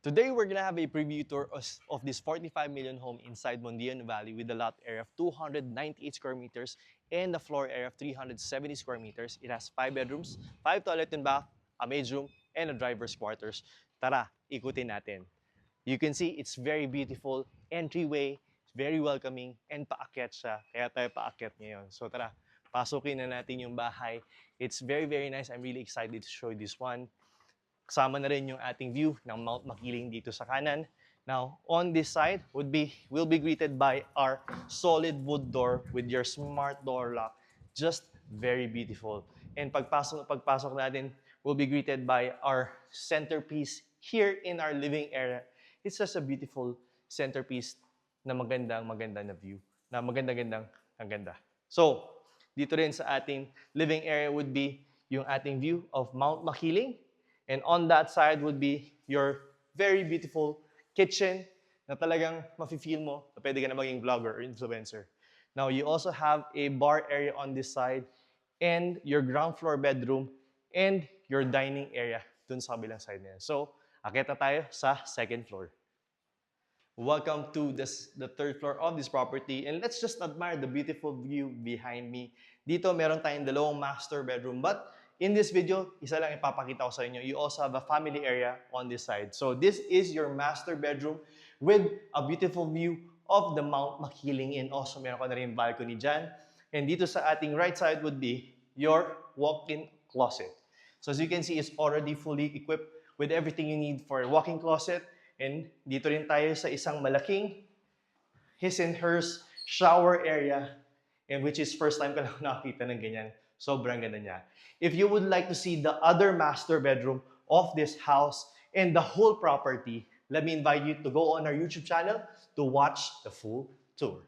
Today, we're gonna have a preview tour of this 45 million home inside Mondian Valley with a lot area of 298 square meters and a floor area of 370 square meters. It has 5 bedrooms, 5 toilet and bath, a maid's room, and a driver's quarters. Tara, ikutin natin. You can see it's very beautiful, entryway, very welcoming, and paakyat siya. Kaya tayo paakyat ngayon. So tara, pasukin na natin yung bahay. It's very, very nice. I'm really excited to show you this one. Kasama na rin yung ating view ng Mount Makiling dito sa kanan. Now, on this side we'll be greeted by our solid wood door with your smart door lock. Just very beautiful. And pagpasok natin, we'll be greeted by our centerpiece here in our living area. It's just a beautiful centerpiece na maganda na view. Na maganda-gandang ang ganda. So, dito rin sa ating living area would be yung ating view of Mount Makiling. And on that side would be your very beautiful kitchen na talagang mafe-feel mo na pwede ka na maging vlogger or influencer. Now, you also have a bar area on this side and your ground floor bedroom and your dining area dun sa kabilang side na yan. So, akit na tayo sa second floor. Welcome to the third floor of this property and let's just admire the beautiful view behind me. Dito meron tayong dalawang master bedroom but in this video, isa lang ipapakita ko sa inyo. You also have a family area on this side. So this is your master bedroom with a beautiful view of the Mount Makiling and also meron ko na rin balcony dyan. And dito sa ating right side would be your walk-in closet. So as you can see, it's already fully equipped with everything you need for a walk-in closet. And dito rin tayo sa isang malaking his and hers shower area, and which is first time ko lang nakita ng ganyan. Sobrang ganda niya. If you would like to see the other master bedroom of this house and the whole property, let me invite you to go on our YouTube channel to watch the full tour.